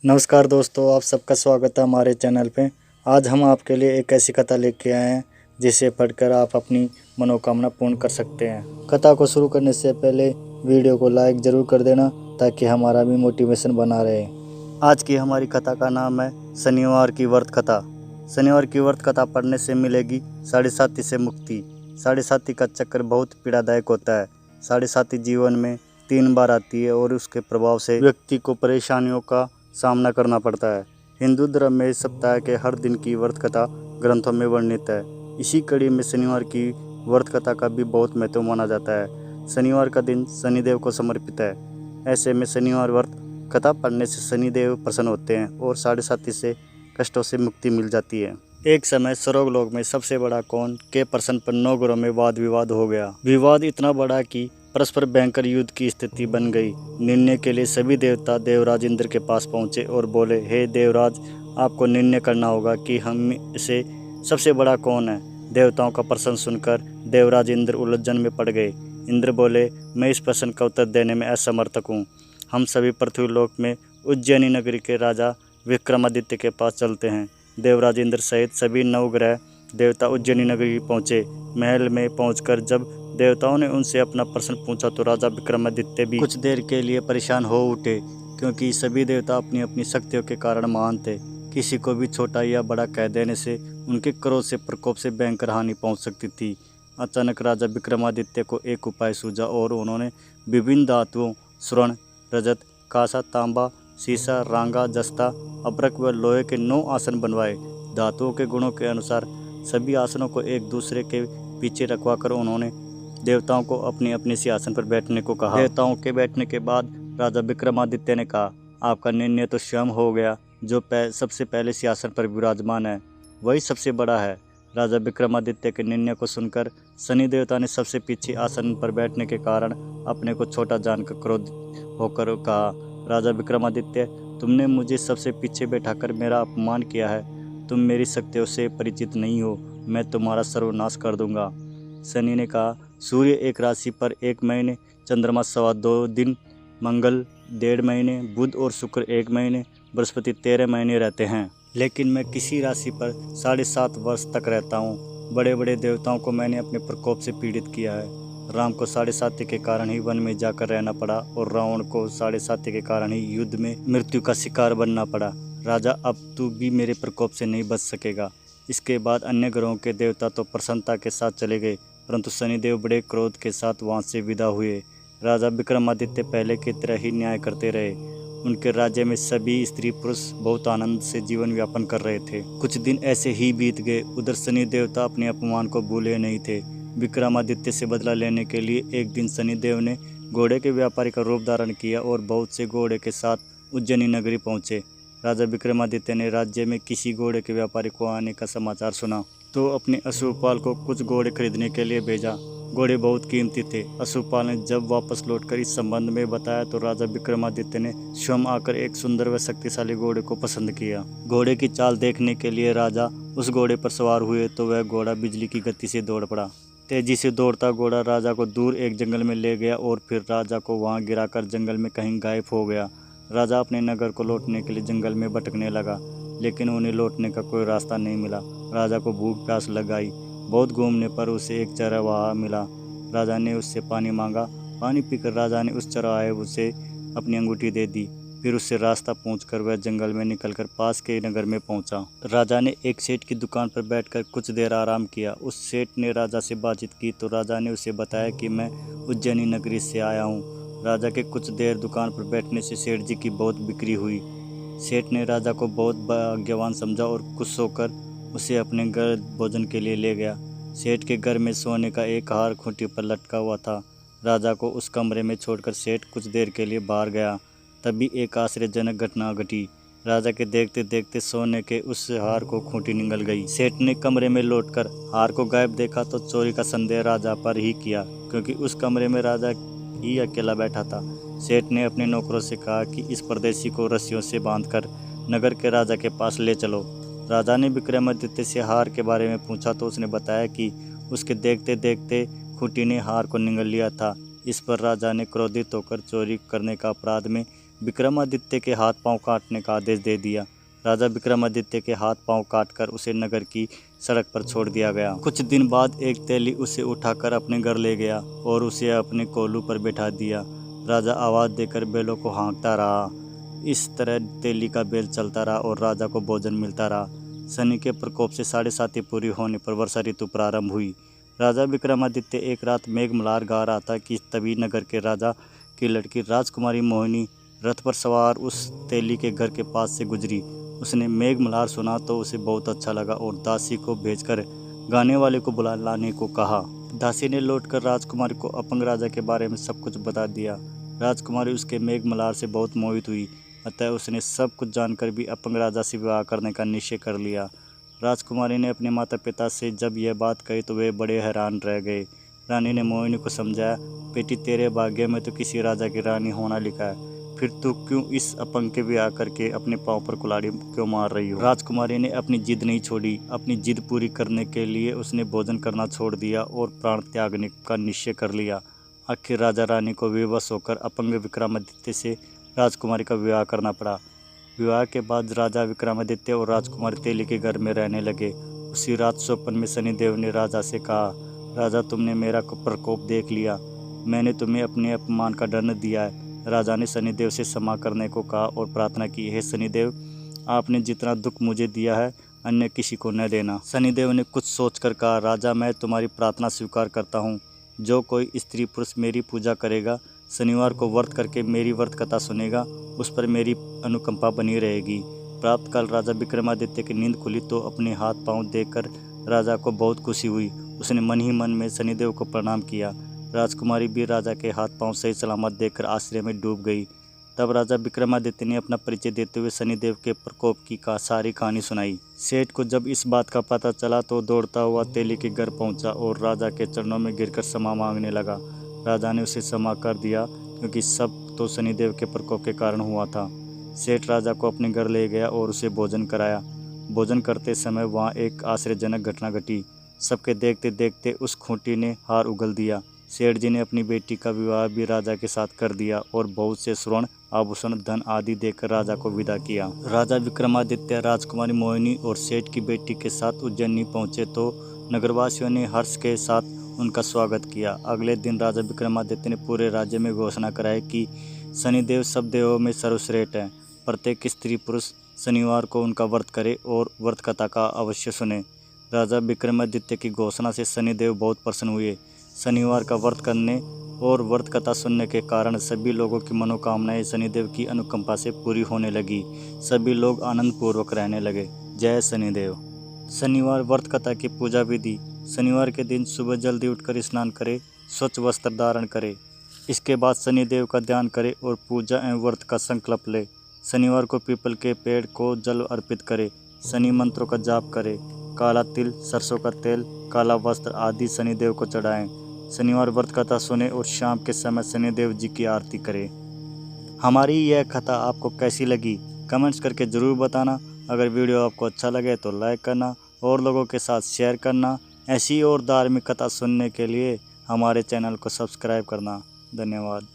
नमस्कार दोस्तों, आप सबका स्वागत है हमारे चैनल पे। आज हम आपके लिए एक ऐसी कथा लेके आए हैं जिसे पढ़कर आप अपनी मनोकामना पूर्ण कर सकते हैं। कथा को शुरू करने से पहले वीडियो को लाइक ज़रूर कर देना ताकि हमारा भी मोटिवेशन बना रहे। आज की हमारी कथा का नाम है शनिवार की व्रत कथा। शनिवार की व्रत कथा पढ़ने से मिलेगी साढ़े साती से मुक्ति। साढ़े साती का चक्कर बहुत पीड़ादायक होता है। साढ़े साती जीवन में 3 बार आती है और उसके प्रभाव से व्यक्ति को परेशानियों का सामना करना पड़ता है। हिंदू धर्म में इस सप्ताह के हर दिन की व्रत कथा ग्रंथों में वर्णित है। इसी कड़ी में शनिवार की व्रत कथा का भी बहुत महत्व माना जाता है। शनिवार का दिन शनिदेव को समर्पित है। ऐसे में शनिवार व्रत कथा पढ़ने से शनिदेव प्रसन्न होते हैं और साढ़े साती से कष्टों से मुक्ति मिल जाती है। एक समय स्वर्गलोक में सबसे बड़ा कौन के प्रश्न पर 9 ग्रहों में वाद विवाद हो गया। विवाद इतना बड़ा कि परस्पर भयंकर युद्ध की स्थिति बन गई। निर्णय के लिए सभी देवता देवराज इंद्र के पास पहुंचे और बोले, हे देवराज, आपको निर्णय करना होगा कि हम से सबसे बड़ा कौन है। देवताओं का प्रश्न सुनकर देवराज इंद्र उलझन में पड़ गए। इंद्र बोले, मैं इस प्रश्न का उत्तर देने में असमर्थक हूँ। हम सभी पृथ्वीलोक में उज्जैनी नगरी के राजा विक्रमादित्य के पास चलते हैं। देवराज इंद्र सहित सभी 9 ग्रह देवता उज्जैनी नगरी पहुँचे। महल में पहुँचकर जब देवताओं ने उनसे अपना प्रश्न पूछा तो राजा विक्रमादित्य भी कुछ देर के लिए परेशान हो उठे, क्योंकि सभी देवता अपनी अपनी शक्तियों के कारण महान थे। किसी को भी छोटा या बड़ा कह देने से उनके क्रोध से प्रकोप से भयंकर हानि पहुंच सकती थी। अचानक राजा विक्रमादित्य को एक उपाय सूझा और उन्होंने विभिन्न धातुओं स्वर्ण, रजत, कांसा, तांबा, सीसा, रांगा, जस्ता, अब्रक व लोहे के 9 आसन बनवाए। धातुओं के गुणों के अनुसार सभी आसनों को एक दूसरे के पीछे रखवाकर उन्होंने देवताओं को अपने अपने सिंहासन पर बैठने को कहा। देवताओं के बैठने के बाद राजा विक्रमादित्य ने कहा, आपका निर्णय तो स्वयं हो गया। जो सबसे पहले सिंहासन पर विराजमान है वही सबसे बड़ा है। राजा विक्रमादित्य के निर्णय को सुनकर शनि देवता ने सबसे पीछे आसन पर बैठने के कारण अपने को छोटा जानकर क्रोध होकर कहा, राजा विक्रमादित्य, तुमने मुझे सबसे पीछे बैठाकर मेरा अपमान किया है। तुम मेरी शक्तियों से परिचित नहीं हो। मैं तुम्हारा सर्वनाश कर दूंगा। शनि ने कहा, सूर्य एक राशि पर 1 महीने, चंद्रमा 2.25 दिन, मंगल 1.5 महीने, बुध और शुक्र 1 महीने, बृहस्पति 13 महीने रहते हैं। लेकिन मैं किसी राशि पर 7.5 वर्ष तक रहता हूँ। बड़े बड़े देवताओं को मैंने अपने प्रकोप से पीड़ित किया है। राम को 7.5 के कारण ही वन में जाकर रहना पड़ा और रावण को 7.5 के कारण ही युद्ध में मृत्यु का शिकार बनना पड़ा। राजा, अब तू भी मेरे प्रकोप से नहीं बच सकेगा। इसके बाद अन्य ग्रहों के देवता तो प्रसन्नता के साथ चले गए, परंतु शनिदेव बड़े क्रोध के साथ वहां से विदा हुए। राजा विक्रमादित्य पहले की तरह ही न्याय करते रहे। उनके राज्य में सभी स्त्री पुरुष बहुत आनंद से जीवन यापन कर रहे थे। कुछ दिन ऐसे ही बीत गए। उधर शनि देवता अपने अपमान को भूले नहीं थे। विक्रमादित्य से बदला लेने के लिए एक दिन शनिदेव ने घोड़े के व्यापारी का रूप धारण किया और बहुत से घोड़े के साथ उज्जैनी नगरी पहुंचे। राजा विक्रमादित्य ने राज्य में किसी घोड़े के व्यापारी को आने का समाचार सुना तो अपने अश्वपाल को कुछ घोड़े खरीदने के लिए भेजा। घोड़े बहुत कीमती थे। अश्वपाल ने जब वापस लौटकर इस संबंध में बताया तो राजा विक्रमादित्य ने स्वयं आकर एक सुंदर व शक्तिशाली घोड़े को पसंद किया। घोड़े की चाल देखने के लिए राजा उस घोड़े पर सवार हुए तो वह घोड़ा बिजली की गति से दौड़ पड़ा। तेजी से दौड़ता घोड़ा राजा को दूर एक जंगल में ले गया और फिर राजा को वहां गिराकर जंगल में कहीं गायब हो गया। राजा अपने नगर को लौटने के लिए जंगल में भटकने लगा, लेकिन उन्हें लौटने का कोई रास्ता नहीं मिला। राजा को भूख प्यास लगाई। बहुत घूमने पर उसे एक चरवाहा मिला। राजा ने उससे पानी मांगा। पानी पीकर राजा ने उस चरवाहे उसे अपनी अंगूठी दे दी। फिर उससे रास्ता पूछकर वह जंगल में निकलकर पास के नगर में पहुंचा। राजा ने एक सेठ की दुकान पर बैठकर कुछ देर आराम किया। उस सेठ ने राजा से बातचीत की तो राजा ने उसे बताया कि मैं उज्जैनी नगरी से आया हूँ। राजा के कुछ देर दुकान पर बैठने से सेठ जी की बहुत बिक्री हुई। सेठ ने राजा को बहुत भाग्यवान समझा और खुश होकर उसे अपने घर भोजन के लिए ले गया। सेठ के घर में सोने का एक हार खूंटी पर लटका हुआ था। राजा को उस कमरे में छोड़कर सेठ कुछ देर के लिए बाहर गया। तभी एक आश्चर्यजनक घटना घटी। राजा के देखते देखते सोने के उस हार को खूंटी निगल गई। सेठ ने कमरे में लौटकर हार को गायब देखा तो चोरी का संदेह राजा पर ही किया, क्योंकि उस कमरे में राजा ही अकेला बैठा था। सेठ ने अपने नौकरों से कहा कि इस परदेशी को रस्सियों से बांधकर नगर के राजा के पास ले चलो। राजा ने विक्रमादित्य से हार के बारे में पूछा तो उसने बताया कि उसके देखते देखते खूंटी ने हार को निगल लिया था। इस पर राजा ने क्रोधित होकर चोरी करने का अपराध में विक्रमादित्य के हाथ पांव काटने का आदेश दे दिया। राजा विक्रमादित्य के हाथ पांव काटकर उसे नगर की सड़क पर छोड़ दिया गया। कुछ दिन बाद एक तेली उसे उठाकर अपने घर ले गया और उसे अपने कोल्हू पर बैठा दिया। राजा आवाज़ देकर बैलों को हाँकता रहा। इस तरह तेली का बैल चलता रहा और राजा को भोजन मिलता रहा। शनि के प्रकोप से 7.5 पूरी होने पर वर्षा ऋतु प्रारंभ हुई। राजा विक्रमादित्य एक रात मेघमल्हार गा रहा था कि तभी नगर के राजा की लड़की राजकुमारी मोहिनी रथ पर सवार उस तेली के घर के पास से गुजरी। उसने मेघमल्हार सुना तो उसे बहुत अच्छा लगा और दासी को भेजकर गाने वाले को बुला लाने को कहा। दासी ने लौटकर राजकुमारी को अपंग राजा के बारे में सब कुछ बता दिया। राजकुमारी उसके मेघमल्हार से बहुत मोहित हुई, अतः उसने सब कुछ जानकर भी अपंग राजा से विवाह करने का निश्चय कर लिया। राजकुमारी ने अपने माता पिता से जब यह बात कही तो वे बड़े हैरान रह गए। रानी ने मोहिनी को समझाया, बेटी तेरे भाग्य में तो किसी राजा की रानी होना लिखा है, फिर तू क्यों इस अपंग के ब्याह करके अपने पाँव पर कुल्हाड़ी क्यों मार रही हो। राजकुमारी ने अपनी जिद नहीं छोड़ी। अपनी जिद पूरी करने के लिए उसने भोजन करना छोड़ दिया और प्राण त्यागने का निश्चय कर लिया। आखिर राजा रानी को विवश होकर अपंग विक्रमादित्य से राजकुमारी का विवाह करना पड़ा। विवाह के बाद राजा विक्रमादित्य और राजकुमारी तेली के घर में रहने लगे। उसी रात स्वप्न में शनिदेव ने राजा से कहा, राजा तुमने मेरा प्रकोप देख लिया, मैंने तुम्हें अपने अपमान का दंड दिया है। राजा ने शनिदेव से क्षमा करने को कहा और प्रार्थना की, हे शनिदेव, आपने जितना दुख मुझे दिया है अन्य किसी को न देना। शनिदेव ने कुछ सोचकर कहा, राजा मैं तुम्हारी प्रार्थना स्वीकार करता हूँ। जो कोई स्त्री पुरुष मेरी पूजा करेगा, शनिवार को व्रत करके मेरी व्रत कथा सुनेगा, उस पर मेरी अनुकंपा बनी रहेगी। प्रातः काल राजा विक्रमादित्य की नींद खुली तो अपने हाथ पांव देखकर राजा को बहुत खुशी हुई। उसने मन ही मन में शनिदेव को प्रणाम किया। राजकुमारी भी राजा के हाथ पांव सही सलामत देखकर आश्चर्य में डूब गई। तब राजा विक्रमादित्य ने अपना परिचय देते हुए शनिदेव के प्रकोप की सारी कहानी सुनाई। सेठ को जब इस बात का पता चला तो दौड़ता हुआ तेली के घर पहुंचा और राजा के चरणों में गिरकर क्षमा मांगने लगा। राजा ने उसे क्षमा कर दिया क्योंकि सब तो शनिदेव के प्रकोप के कारण हुआ था। सेठ राजा को अपने घर ले गया और उसे भोजन कराया। भोजन करते समय वहाँ एक आश्चर्यजनक घटना घटी। सबके देखते देखते उस खूंटी ने हार उगल दिया। सेठ जी ने अपनी बेटी का विवाह भी राजा के साथ कर दिया और बहुत से स्वर्ण आभूषण धन आदि देकर राजा को विदा किया। राजा विक्रमादित्य राजकुमारी मोहिनी और सेठ की बेटी के साथ उज्जैनी पहुंचे तो नगरवासियों ने हर्ष के साथ उनका स्वागत किया। अगले दिन राजा विक्रमादित्य ने पूरे राज्य में घोषणा कराई कि शनिदेव सब देवों में सर्वश्रेष्ठ है। प्रत्येक स्त्री पुरुष शनिवार को उनका व्रत करे और व्रत कथा का अवश्य सुने। राजा विक्रमादित्य की घोषणा से शनिदेव बहुत प्रसन्न हुए। शनिवार का व्रत करने और व्रत कथा सुनने के कारण सभी लोगों की मनोकामनाएं शनिदेव की अनुकंपा से पूरी होने लगी। सभी लोग आनंद पूर्वक रहने लगे। जय शनिदेव। शनिवार व्रत कथा की पूजा विधि। शनिवार के दिन सुबह जल्दी उठकर स्नान करें, स्वच्छ वस्त्र धारण करें। इसके बाद शनिदेव का ध्यान करें और पूजा एवं व्रत का संकल्प लें। शनिवार को पीपल के पेड़ को जल अर्पित करें। शनि मंत्रों का जाप करें। काला तिल, सरसों का तेल, काला वस्त्र आदि शनिदेव को चढ़ाएं। शनिवार व्रत कथा सुने और शाम के समय शनिदेव जी की आरती करें। हमारी यह कथा आपको कैसी लगी कमेंट्स करके ज़रूर बताना। अगर वीडियो आपको अच्छा लगे तो लाइक करना और लोगों के साथ शेयर करना। ऐसी और धार्मिक कथा सुनने के लिए हमारे चैनल को सब्सक्राइब करना। धन्यवाद।